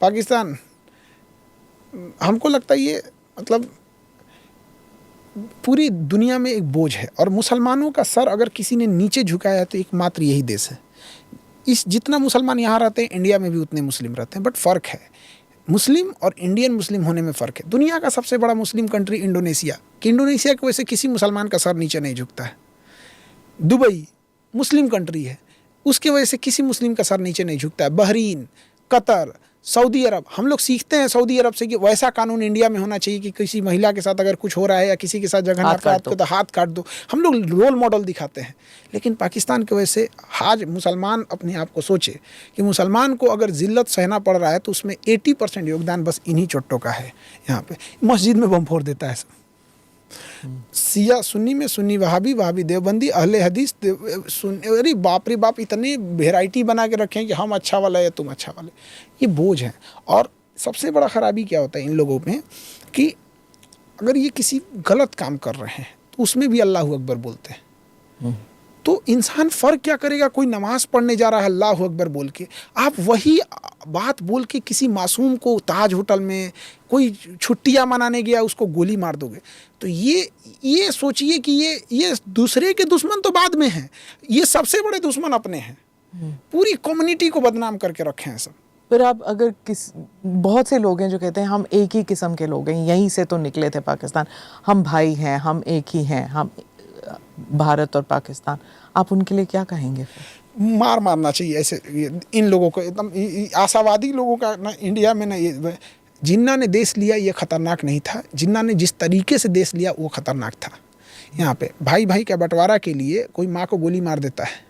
पाकिस्तान, हमको लगता है ये मतलब पूरी दुनिया में एक बोझ है, और मुसलमानों का सर अगर किसी ने नीचे झुकाया है तो एकमात्र यही देश है। इस जितना मुसलमान यहाँ रहते हैं, इंडिया में भी उतने मुस्लिम रहते हैं, बट फ़र्क है, मुस्लिम और इंडियन मुस्लिम होने में फ़र्क है। दुनिया का सबसे बड़ा मुस्लिम कंट्री इंडोनेशिया, कि इंडोनेशिया की वजह से किसी मुसलमान का सर नीचे नहीं झुकता है। दुबई मुस्लिम कंट्री है, उसके वजह से किसी मुस्लिम का सर नीचे नहीं झुकता है। बहरीन, कतर, सऊदी अरब, हम लोग सीखते हैं सऊदी अरब से कि वैसा कानून इंडिया में होना चाहिए कि किसी महिला के साथ अगर कुछ हो रहा है या किसी के साथ जघन्य अपराध को तो हाथ काट दो। हम लोग रोल मॉडल दिखाते हैं। लेकिन पाकिस्तान की वजह से आज मुसलमान अपने आप को सोचे कि मुसलमान को अगर जिल्लत सहना पड़ रहा है तो उसमें 80% योगदान बस इन्हीं चोट्टों का है। यहाँ पे मस्जिद में बम फोड़ देता है सब, सिया सुन्नी में सुन्नी वहाबी, वहाबी देवबंदी, अहले हदीस, अरे बाप रे बाप, इतने वेराइटी बना के रखे हैं कि हम अच्छा वाला है तुम अच्छा वाले। ये बोझ है। और सबसे बड़ा खराबी क्या होता है इन लोगों में कि अगर ये किसी गलत काम कर रहे हैं तो उसमें भी अल्लाह अकबर बोलते हैं। तो इंसान फ़र्क क्या करेगा, कोई नमाज़ पढ़ने जा रहा है अल्लाह अकबर बोल के, आप वही बात बोल के किसी मासूम को ताज होटल में कोई छुट्टियां मनाने गया उसको गोली मार दोगे। तो ये सोचिए कि ये दूसरे के दुश्मन तो बाद में हैं, ये सबसे बड़े दुश्मन अपने हैं। पूरी कम्युनिटी को बदनाम करके रखे हैं सब। फिर आप अगर बहुत से लोग हैं जो कहते हैं हम एक ही किस्म के लोग हैं, यहीं से तो निकले थे पाकिस्तान, हम भाई हैं, हम एक ही हैं, हम भारत और पाकिस्तान, आप उनके लिए क्या कहेंगे? मार मारना चाहिए ऐसे इन लोगों को, एकदम आशावादी लोगों का ना इंडिया में ना। ये जिन्ना ने देश लिया ये खतरनाक नहीं था, जिन्ना ने जिस तरीके से देश लिया वो खतरनाक था। यहाँ पे भाई भाई का बंटवारा के लिए कोई माँ को गोली मार देता है,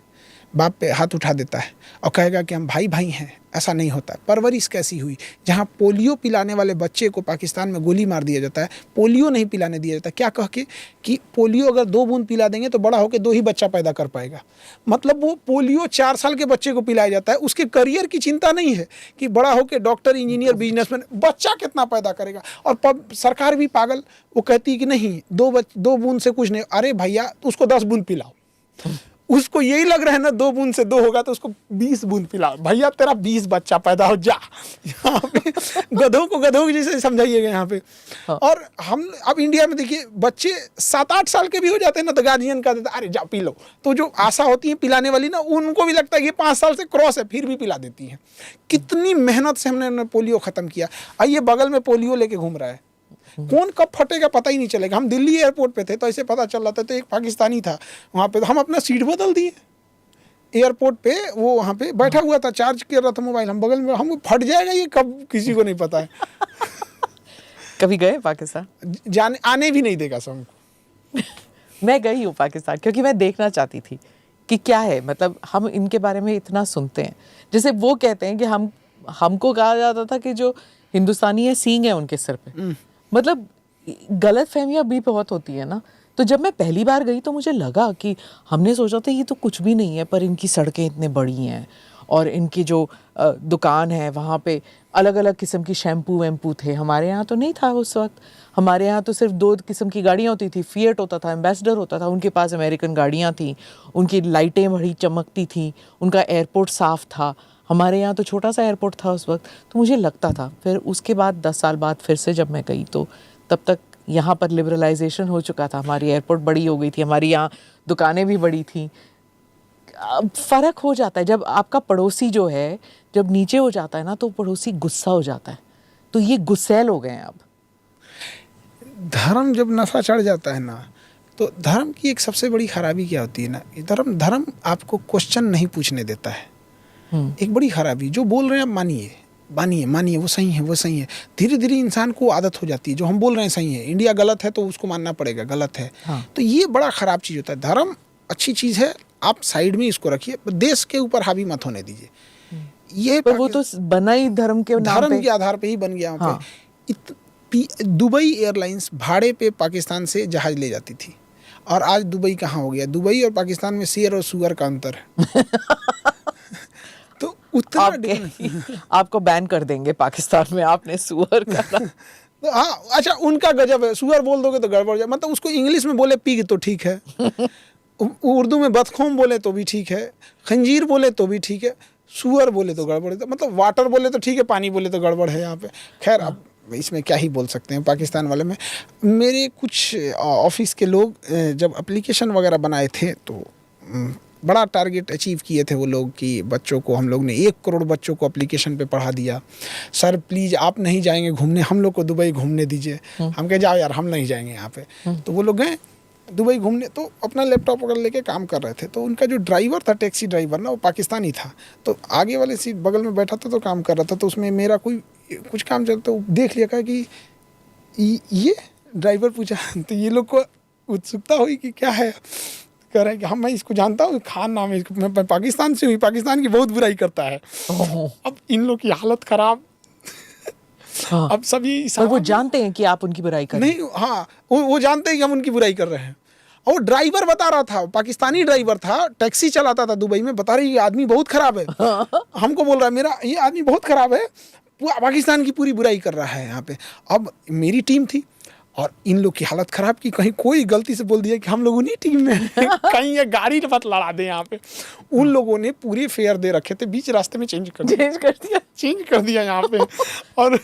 बाप पे हाथ उठा देता है और कहेगा कि हम भाई भाई हैं, ऐसा नहीं होता। परवरिश कैसी हुई, जहाँ पोलियो पिलाने वाले बच्चे को पाकिस्तान में गोली मार दिया जाता है, पोलियो नहीं पिलाने दिया जाता, क्या कह के कि पोलियो अगर 2 बूंद पिला देंगे तो बड़ा होकर 2 ही बच्चा पैदा कर पाएगा। मतलब वो पोलियो 4 साल के बच्चे को पिलाया जाता है, उसके करियर की चिंता नहीं है कि बड़ा होकर डॉक्टर, इंजीनियर, बिजनेसमैन, बच्चा कितना पैदा करेगा। और सरकार भी पागल, वो कहती है कि नहीं 2 बूंद से कुछ नहीं। अरे भैया उसको 10 बूंद पिलाओ, उसको यही लग रहा है ना 2 बूंद से 2 होगा तो उसको 20 बूंद पिलाओ। भैया तेरा 20 बच्चा पैदा हो जा। यहाँ पे गधों को गधों की जैसे समझाइएगा यहाँ पे। हाँ। और हम अब इंडिया में देखिए बच्चे 7-8 साल के भी हो जाते हैं ना तो गार्जियन का देता, अरे जा पी लो। तो जो आशा होती है पिलाने वाली ना, उनको भी लगता है कि 5 साल से क्रॉस है, फिर भी पिला देती है। कितनी मेहनत से हमने पोलियो ख़त्म किया। आइए बगल में पोलियो लेके घूम रहा है, कौन कब फटेगा पता ही नहीं चलेगा। हम दिल्ली एयरपोर्ट पे थे तो ऐसे पता चल रहा था, तो एक पाकिस्तानी था वहाँ पे, तो हम अपना सीट बदल दिए एयरपोर्ट पे, वो वहाँ पे बैठा हुआ था, चार्ज कर रहा था मोबाइल, हम बगल में, हम फट जाएगा ये कब किसी को नहीं पता है। कभी गए पाकिस्तान? जाने आने भी नहीं देगा सब। मैं गई हूँ पाकिस्तान क्योंकि मैं देखना चाहती थी कि क्या है, मतलब हम इनके बारे में इतना सुनते हैं। जैसे वो कहते हैं कि हमको कहा जाता था कि जो हिंदुस्तानी है सींग है उनके सिर पे। मतलब गलत फहमियाँ भी बहुत होती है ना। तो जब मैं पहली बार गई तो मुझे लगा कि हमने सोचा था ये तो कुछ भी नहीं है, पर इनकी सड़कें इतने बड़ी हैं और इनकी जो दुकान है वहाँ पे अलग अलग किस्म की शैम्पू वैम्पू थे। हमारे यहाँ तो नहीं था उस वक्त, हमारे यहाँ तो सिर्फ 2 किस्म की गाड़ियाँ होती थी, फिएट होता था, एम्बेसडर होता था, उनके पास अमेरिकन गाड़ियाँ थी, उनकी लाइटें बड़ी चमकती थी, उनका एयरपोर्ट साफ़ था। हमारे यहाँ तो छोटा सा एयरपोर्ट था उस वक्त। तो मुझे लगता था, फिर उसके बाद 10 साल बाद फिर से जब मैं गई तो तब तक यहाँ पर लिबरलाइजेशन हो चुका था, हमारी एयरपोर्ट बड़ी हो गई थी, हमारी यहाँ दुकानें भी बड़ी थी। फ़र्क हो जाता है जब आपका पड़ोसी जो है जब नीचे हो जाता है ना तो पड़ोसी गुस्सा हो जाता है। तो ये गुस्सैल हो गए हैं अब। धर्म जब नशा चढ़ जाता है ना, तो धर्म की एक सबसे बड़ी खराबी क्या होती है ना, धर्म आपको क्वेश्चन नहीं पूछने देता है। एक बड़ी खराबी, जो बोल रहे हैं आप मानिए, वो सही है। धीरे धीरे इंसान को आदत हो जाती है, जो हम बोल रहे हैं सही है, इंडिया गलत है तो उसको मानना पड़ेगा गलत है। हाँ। तो ये बड़ा ख़राब चीज़ होता है। धर्म अच्छी चीज़ है, आप साइड में इसको रखिए, देश के ऊपर हावी मत होने दीजिए। ये पर वो तो बना ही धर्म के आधार पे ही बन गया। हाँ। दुबई एयरलाइंस भाड़े पे पाकिस्तान से जहाज़ ले जाती थी, और आज दुबई कहाँ हो गया। दुबई और पाकिस्तान में शेर और सुअर का अंतर है। तो उतना आपको बैन कर देंगे पाकिस्तान में, आपने सुअर का। तो हाँ, अच्छा उनका गजब है, सुअर बोल दोगे तो गड़बड़ जाए। मतलब उसको इंग्लिश में बोले पिग तो ठीक है, उर्दू में बदखोम बोले तो भी ठीक है, खंजीर बोले तो भी ठीक है, सुअर बोले तो गड़बड़ है, तो मतलब वाटर बोले तो ठीक है, पानी बोले तो गड़बड़ है यहाँ पे। खैर अब इसमें क्या ही बोल सकते हैं पाकिस्तान वाले में। मेरे कुछ ऑफिस के लोग जब एप्लीकेशन वगैरह बनाए थे तो बड़ा टारगेट अचीव किए थे वो लोग कि बच्चों को, हम लोग ने 1 करोड़ बच्चों को एप्लीकेशन पे पढ़ा दिया। सर प्लीज़ आप नहीं जाएंगे घूमने, हम लोग को दुबई घूमने दीजिए। हम कहे जाओ यार, हम नहीं जाएंगे यहाँ पे। तो वो लोग गए दुबई घूमने, तो अपना लैपटॉप वगैरह लेके काम कर रहे थे। तो उनका जो ड्राइवर था, टैक्सी ड्राइवर ना, वो पाकिस्तानी था। तो आगे वाले सीट बगल में बैठा था तो काम कर रहा था। तो उसमें मेरा कोई कुछ काम चलता, तो देख लिया, कहा कि ये ड्राइवर पूछा तो ये लोग को उत्सुकता हुई कि क्या है। कह रहे हैं कि हम, मैं इसको जानता हूँ, खान नाम है, मैं पाकिस्तान से हुई, पाकिस्तान की बहुत बुराई करता है। अब इन लोग की हालत खराब। हाँ। अब सभी और वो जानते हैं कि आप उनकी बुराई कर रहे हैं। नहीं, हाँ वो जानते हैं कि हम उनकी बुराई कर रहे हैं। और वो ड्राइवर बता रहा था, पाकिस्तानी ड्राइवर था, टैक्सी चलाता था दुबई में, बता रही ये आदमी बहुत खराब है। हमको बोल रहा है मेरा ये आदमी बहुत खराब है, पाकिस्तान की पूरी बुराई कर रहा है यहाँ पे। अब मेरी टीम थी और इन लोग की हालत खराब की, कहीं कोई गलती से बोल दिया कि हम लोग उन्हीं टीम में कहीं ये गाड़ी मत लड़ा दे यहाँ पे। उन लोगों ने पूरे फेयर दे रखे थे, बीच रास्ते में चेंज कर दिया यहाँ पे। और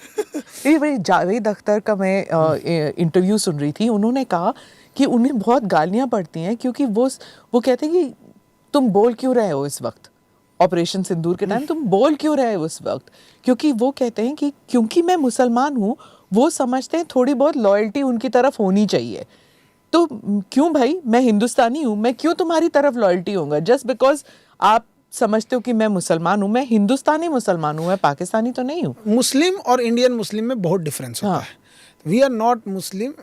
ये भाई जावेद अख्तर का मैं इंटरव्यू सुन रही थी, उन्होंने कहा कि उन्हें बहुत गालियां पड़ती हैं क्योंकि वो कहते हैं कि तुम बोल क्यों रहे हो इस वक्त, ऑपरेशन सिंदूर के टाइम तुम बोल क्यों रहे हो उस वक्त, क्योंकि वो कहते हैं कि क्योंकि मैं मुसलमान हूँ, वो समझते हैं थोड़ी बहुत लॉयल्टी उनकी तरफ होनी चाहिए। तो क्यों भाई, मैं हिंदुस्तानी हूँ, मैं क्यों तुम्हारी तरफ लॉयल्टी होऊंगा जस्ट बिकॉज आप समझते हो कि मैं मुसलमान हूँ, मैं हिंदुस्तानी मुसलमान हूँ, मैं पाकिस्तानी तो नहीं हूँ। मुस्लिम और इंडियन मुस्लिम में बहुत डिफरेंस होता है। We are not Muslim,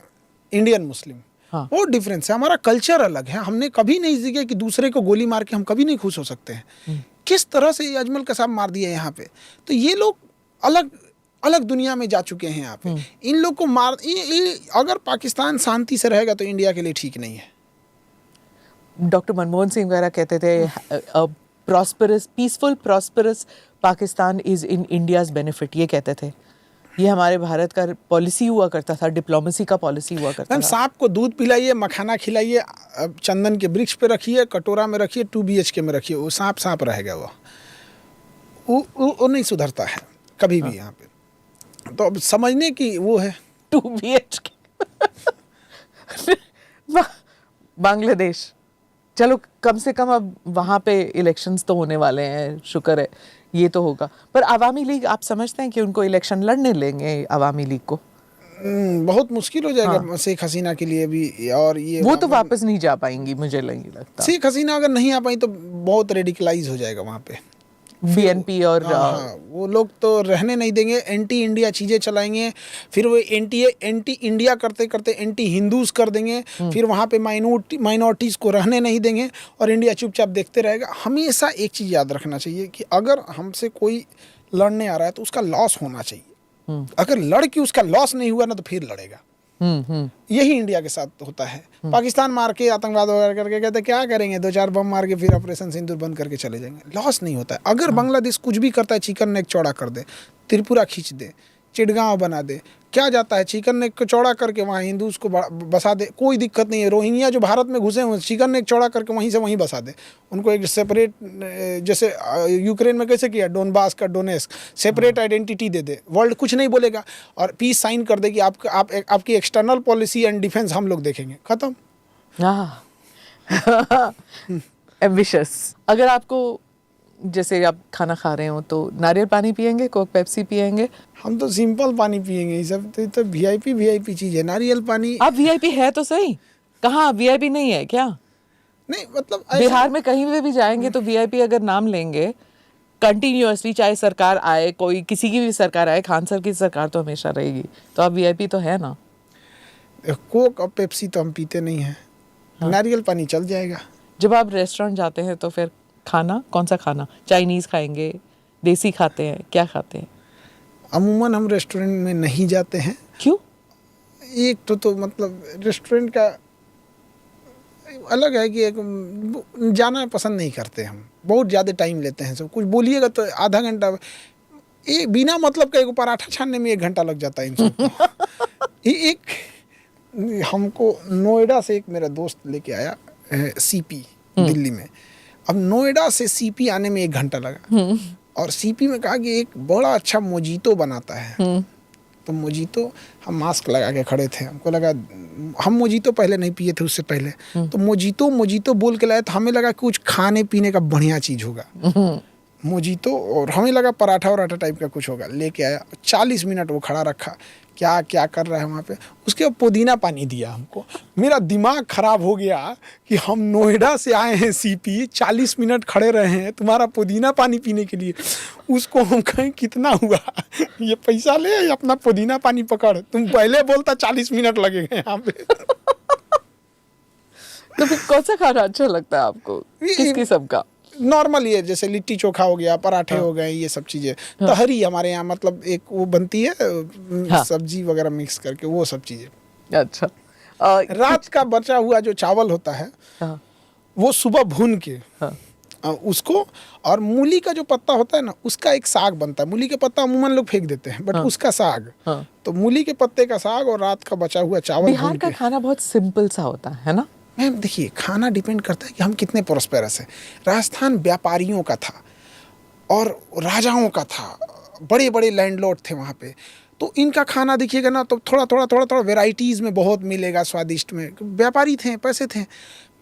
Indian Muslim, बहुत डिफरेंस है। हमारा कल्चर अलग है। हमने कभी नहीं सीखा कि दूसरे को गोली मार के हम कभी नहीं खुश हो सकते हैं। किस तरह से ये अजमल कसाब मार दिया यहाँ पे, तो ये लोग अलग अलग दुनिया में जा चुके हैं यहाँ पे। इन लोग को मार, अगर पाकिस्तान शांति से रहेगा तो इंडिया के लिए ठीक नहीं है। डॉक्टर मनमोहन सिंह वगैरह कहते थे prosperous, peaceful prosperous Pakistan is in India's benefit, ये कहते थे। ये हमारे भारत का पॉलिसी हुआ करता था, डिप्लोमेसी का पॉलिसी हुआ करता था। सांप को दूध पिलाइए, मखाना खिलाइए, चंदन के वृक्ष पे रखिए, कटोरा में रखिए, 2 BHK में रखिए, वो सांप रहेगा। वो नहीं सुधरता है कभी भी यहाँ पे। तो अब समझने की वो है 2 BHK बांग्लादेश, चलो कम से कम अब वहाँ पे इलेक्शंस तो होने वाले हैं, शुक्र है ये तो होगा। पर अवामी लीग, आप समझते हैं कि उनको इलेक्शन लड़ने लेंगे अवामी लीग को? बहुत मुश्किल हो जाएगा शेख हसीना के लिए भी। और ये वो तो वापस नहीं जा पाएंगी, मुझे नहीं लगता। शेख हसीना अगर नहीं आ पाई तो बहुत रेडिकलाइज हो जाएगा वहाँ पे BNP और वो लोग तो रहने नहीं देंगे, एंटी इंडिया चीज़ें चलाएंगे, फिर वो एंटी इंडिया करते करते एंटी हिंदूज कर देंगे, फिर वहाँ पे माइनॉरिटीज़ को रहने नहीं देंगे और इंडिया चुपचाप देखते रहेगा। हमेशा एक चीज़ याद रखना चाहिए कि अगर हमसे कोई लड़ने आ रहा है तो उसका लॉस होना चाहिए। अगर लड़ के उसका लॉस नहीं हुआ ना तो फिर लड़ेगा। यही इंडिया के साथ होता है। पाकिस्तान मार के आतंकवाद वगैरह करके कहते क्या करेंगे, 2-4 बम मार के फिर ऑपरेशन सिंदूर बंद करके चले जाएंगे, लॉस नहीं होता है। अगर बांग्लादेश कुछ भी करता है, चिकन नेक चौड़ा कर दे, त्रिपुरा खींच दे, चिटगांव बना दे, क्या जाता है, चिकन नेक को चौड़ा करके वहाँ हिंदूज को बसा दे, कोई दिक्कत नहीं है। रोहिंग्या जो भारत में घुसे हुए, चिकन नेक चौड़ा करके वहीं से वहीं बसा दे, उनको एक सेपरेट, जैसे यूक्रेन में कैसे किया, डोनबास का डोनेस्क, सेपरेट आइडेंटिटी दे दे, वर्ल्ड कुछ नहीं बोलेगा और पीस साइन कर दे कि आपकी एक्सटर्नल पॉलिसी एंड डिफेंस हम लोग देखेंगे, खत्म। एम्बिशियस। अगर आपको, जैसे आप खाना खा रहे हो तो नारियल पानी पियेंगे, कोक पेप्सी पियेंगे? हम तो सिंपल पानी पियेंगे, ये सब तो VIP चीज़ है। नारियल पानी आप VIP है तो सही, कहाँ VIP नहीं है क्या? नहीं, मतलब बिहार में कहीं पे भी जाएंगे तो VIP अगर नाम लेंगे कंटिन्यूअसली, चाहे सरकार आए, कोई किसी की भी सरकार आए, खान सर की सरकार तो हमेशा रहेगी, तो आप VIP तो है ना। कोक और पेप्सी तो हम पीते नहीं हैं। नारियल पानी चल जाएगा। जब आप रेस्टोरेंट जाते हैं तो फिर खाना कौन सा खाना, चाइनीज़ खाएंगे, देसी खाते हैं, क्या खाते हैं? अमूमन हम रेस्टोरेंट में नहीं जाते हैं। क्यों? एक तो मतलब रेस्टोरेंट का अलग है कि एक जाना पसंद नहीं करते हम, बहुत ज़्यादा टाइम लेते हैं। सब कुछ बोलिएगा तो आधा घंटा, ये बिना मतलब का एक पराठा छानने में 1 घंटा लग जाता है इन सबको। हमको नोएडा से एक मेरा दोस्त लेके आया CP दिल्ली में, अब नोएडा से सीपी आने में 1 घंटा लगा, और सीपी में कहा कि एक बड़ा अच्छा मोजीतो बनाता है। तो मोजीतो, हम मास्क लगा के खड़े थे, हमको लगा, हम मोजीतो पहले नहीं पिए थे उससे पहले, तो मोजीतो बोल के लाए, तो हमें लगा कुछ खाने पीने का बढ़िया चीज़ होगा मोजीतो, और हमें लगा पराठा वराठा टाइप का कुछ होगा। लेके आया, 40 मिनट वो खड़ा रखा, क्या क्या कर रहा है वहाँ पे। उसके बाद पुदीना पानी दिया हमको। मेरा दिमाग खराब हो गया कि हम नोएडा से आए हैं सीपी, 40 मिनट खड़े रहे हैं तुम्हारा पुदीना पानी पीने के लिए। उसको हम कहें कितना हुआ, ये पैसा ले या अपना पुदीना पानी पकड़, तुम पहले बोलता 40 मिनट लगेंगे यहाँ पे। तो फिर कौन सा खाना अच्छा लगता है आपको, किस किस्म का? नॉर्मल ये जैसे लिट्टी चोखा हो गया, पराठे हो गए, ये सब चीज़ें। तहरी हमारे यहाँ मतलब एक वो बनती है, सब्जी वगैरह मिक्स करके, वो सब चीज़ें। अच्छा। रात का बचा हुआ जो चावल होता है, वो सुबह भून के उसको, और मूली का जो पत्ता होता है ना, उसका एक साग बनता है। मूली के पत्ता अमूमन लोग फेंक देते हैं, बट उसका साग, तो मूली के पत्ते का साग और रात का बचा हुआ चावल। बिहार का खाना बहुत सिंपल सा होता है ना मैम? देखिए, खाना डिपेंड करता है कि हम कितने प्रोस्पेरस हैं। राजस्थान व्यापारियों का था और राजाओं का था, बड़े बड़े लैंडलॉर्ड थे वहाँ पे, तो इनका खाना देखिएगा ना, तो थोड़ा वेराइटीज़ में बहुत मिलेगा, स्वादिष्ट में। व्यापारी थे, पैसे थे।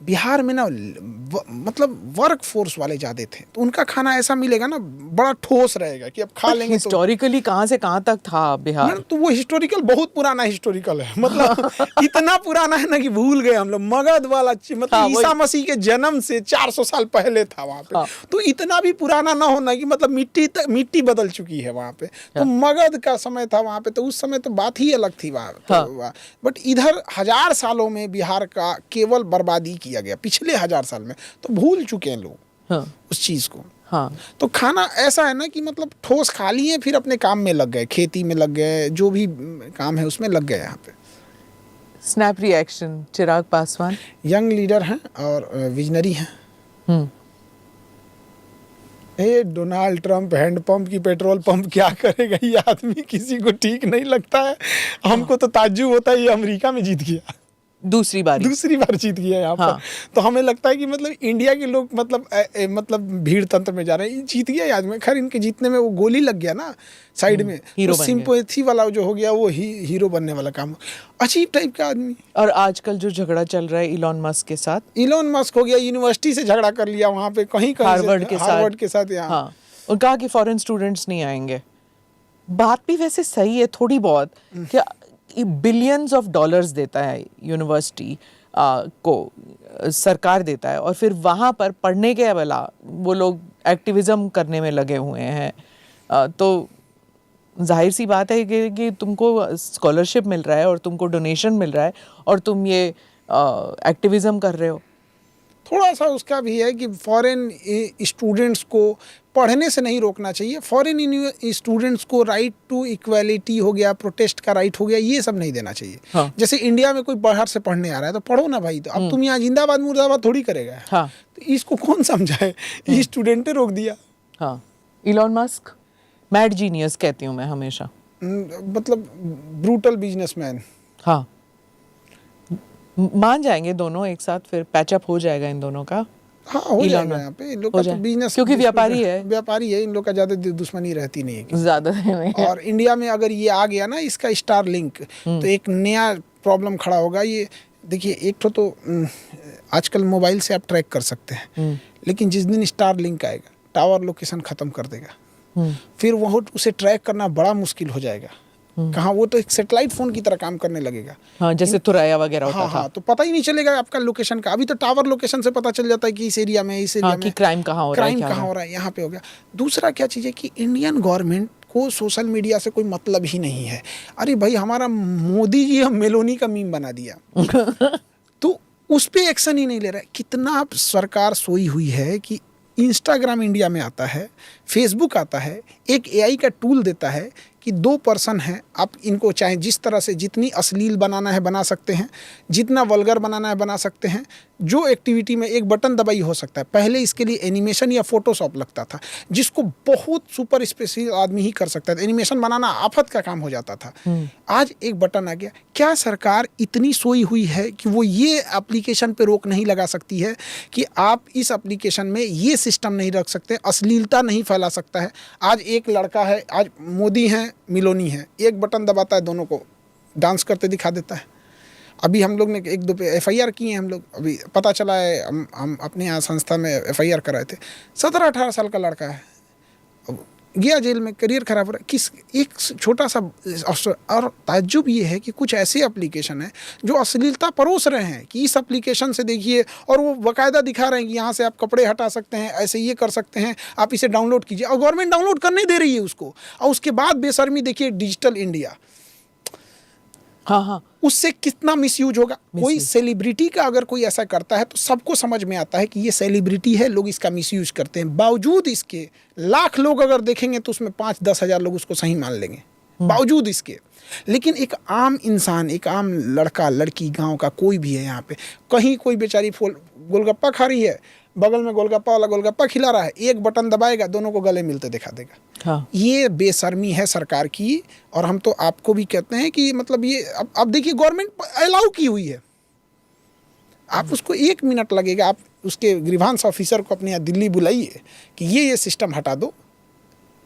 बिहार में ना मतलब वर्क फोर्स वाले ज़्यादा थे, तो उनका खाना ऐसा मिलेगा ना, बड़ा ठोस रहेगा कि अब खा लेंगे। हिस्टोरिकली कहाँ से कहाँ तक था बिहार? तो वो हिस्टोरिकल, बहुत पुराना हिस्टोरिकल है, मतलब इतना पुराना है ना कि भूल गए हम लोग। मगध वाला मतलब ईसा मसीह के जन्म से 400 साल पहले था वहाँ पे। तो इतना भी पुराना ना होना कि मतलब मिट्टी बदल चुकी है वहाँ पे। तो मगध का समय था वहाँ पे, तो उस समय तो बात ही अलग थी वहाँ। बट इधर 1000 सालों में बिहार का केवल बर्बादी किया गया, पिछले 1000 साल में, तो भूल चुके हैं लोग उस चीज़ को। तो खाना ऐसा है ना कि मतलब ठोस खा लिए, फिर अपने काम में लग गए, खेती में लग गए, जो भी काम है उसमें लग गए। यहाँ पे snap reaction, Chirag Paswan young leader हैं और विजनरी हैं। डोनाल्ड ट्रंप हैंडपंप की पेट्रोल पंप क्या करेगा ये आदमी, किसी को ठीक नहीं लगता है। हमको तो ताज्जुब होता है, ये अमेरिका में जीत गया, दूसरी बार जीत गया यहाँ पर। तो हमें लगता है कि मतलब इंडिया के लोग मतलब भीड़ तंत्र में जा रहे हैं, जीत गया आदमी। खैर, इनके जीतने में वो गोली लग गया ना साइड में, तो सिंपैथी वाला जो हो गया, वो हीरो बनने वाला काम। अजीब टाइप का आदमी। और आजकल जो झगड़ा चल रहा है इलॉन मस्क के साथ, इलॉन मस्क हो गया, यूनिवर्सिटी से झगड़ा कर लिया वहाँ पे, कहीं हार्वर्ड के साथ यहाँ। और कहा कि फॉरेन स्टूडेंट्स नहीं आएंगे। बात भी वैसे सही है थोड़ी बहुत, क्या बिलियंस ऑफ डॉलर्स देता है यूनिवर्सिटी को, सरकार देता है, और फिर वहाँ पर पढ़ने के अलावा वो लोग एक्टिविज्म करने में लगे हुए हैं। तो जाहिर सी बात है कि तुमको स्कॉलरशिप मिल रहा है और तुमको डोनेशन मिल रहा है और तुम ये एक्टिविज्म कर रहे हो। थोड़ा सा उसका भी है कि फॉरेन स्टूडेंट्स को पढ़ने से नहीं रोकना चाहिए। फॉरेन स्टूडेंट्स को राइट टू इक्वालिटी हो गया, प्रोटेस्ट का राइट हो गया, ये सब नहीं देना चाहिए। जैसे इंडिया में कोई बाहर से पढ़ने आ रहा है तो पढ़ो ना भाई, तो अब तुम यहाँ जिंदाबाद मुर्दाबाद थोड़ी करेगा। तो इसको कौन समझाए, ये स्टूडेंटे रोक दिया। इलॉन मस्क मैड जीनियस कहती हूँ मैं हमेशा, मतलब ब्रूटल बिजनेसमैन। मान जाएंगे दोनों एक साथ, फिर पैचअप हो जाएगा इन दोनों का। हो जाएगा यहाँ पे। इन लोग का तो बिजनेस, क्योंकि व्यापारी है, इन लोग का ज्यादा दुश्मनी रहती नहीं है ज्यादा नहीं। और इंडिया में अगर ये आ गया ना, इसका स्टार लिंक, तो एक नया प्रॉब्लम खड़ा होगा। ये देखिए, एक तो आजकल मोबाइल से आप ट्रैक कर सकते हैं, लेकिन जिस दिन स्टार लिंक आएगा, टावर लोकेशन खत्म कर देगा, फिर वह उसे ट्रैक करना बड़ा मुश्किल हो जाएगा। कहाँ, वो तो एक सैटेलाइट फोन की तरह काम करने लगेगा। जैसे थुराया वगैरह होता था। तो पता ही नहीं चलेगा आपका लोकेशन का। अभी तो टावर लोकेशन से पता चल जाता है कि इस एरिया में कि क्राइम कहाँ हो रहा है, यहाँ पे हो गया। दूसरा क्या चीज़ है कि इंडियन गवर्नमेंट को सोशल मीडिया से कोई मतलब ही नहीं है। अरे भाई, हमारा मोदी जी हम मेलोनी का मीम बना दिया तो उस पर एक्शन ही नहीं ले रहा है। कितना सरकार सोई हुई है कि इंस्टाग्राम इंडिया में आता है, फेसबुक आता है, एक एआई का टूल देता है कि 2 पर्सन हैं, आप इनको चाहे जिस तरह से जितनी अश्लील बनाना है बना सकते हैं, जितना वल्गर बनाना है बना सकते हैं। जो एक्टिविटी में एक बटन दबाई हो सकता है, पहले इसके लिए एनिमेशन या फोटोशॉप लगता था, जिसको बहुत सुपर स्पेशल आदमी ही कर सकता था। एनिमेशन बनाना आफत का काम हो जाता था। आज एक बटन आ गया। क्या सरकार इतनी सोई हुई है कि वो ये एप्लीकेशन पे रोक नहीं लगा सकती है कि आप इस एप्लीकेशन में ये सिस्टम नहीं रख सकते, अश्लीलता नहीं फैला सकता है? आज एक लड़का है, आज मोदी हैं, मिलोनी है, एक बटन दबाता है, दोनों को डांस करते दिखा देता है। अभी हम लोग ने 1-2 पे FIR किए हैं। हम लोग अभी पता चला है, हम अपने यहाँ संस्था में FIR कराए थे। 17-18 साल का लड़का है, अब गया जेल में, करियर खराब हो रहा है। किस एक छोटा सा अवसर। और ताज्जुब ये है कि कुछ ऐसे एप्लीकेशन हैं जो अश्लीलता परोस रहे हैं कि इस एप्लीकेशन से देखिए, और वो बाकायदा दिखा रहे हैं कि यहाँ से आप कपड़े हटा सकते हैं, ऐसे ये कर सकते हैं, आप इसे डाउनलोड कीजिए। और गवर्नमेंट डाउनलोड करने दे रही है उसको। और उसके बाद बेशर्मी देखिए, डिजिटल इंडिया, हाँ, उससे कितना मिसयूज होगा। कोई सेलिब्रिटी का अगर कोई ऐसा करता है तो सबको समझ में आता है कि ये सेलिब्रिटी है, लोग इसका मिसयूज करते हैं। बावजूद इसके लाख लोग अगर देखेंगे तो उसमें 5-10 हज़ार लोग उसको सही मान लेंगे, बावजूद इसके। लेकिन एक आम इंसान, एक आम लड़का लड़की, गांव का कोई भी है, यहाँ पे कहीं कोई बेचारी गोलगप्पा खा रही है, बगल में गोलगप्पा वाला गोलगप्पा खिला रहा है, एक बटन दबाएगा, दोनों को गले मिलते दिखा देगा। हाँ। ये बेशर्मी है सरकार की। और हम तो आपको भी कहते हैं कि मतलब ये अब देखिए, गवर्नमेंट अलाउ की हुई है। आप उसको 1 मिनट लगेगा, आप उसके ग्रीवांस ऑफिसर को अपने यहाँ दिल्ली बुलाइए कि ये सिस्टम हटा दो,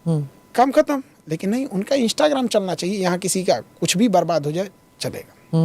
काम खत्म। लेकिन नहीं, उनका इंस्टाग्राम चलना चाहिए, यहाँ किसी का कुछ भी बर्बाद हो जाए चलेगा।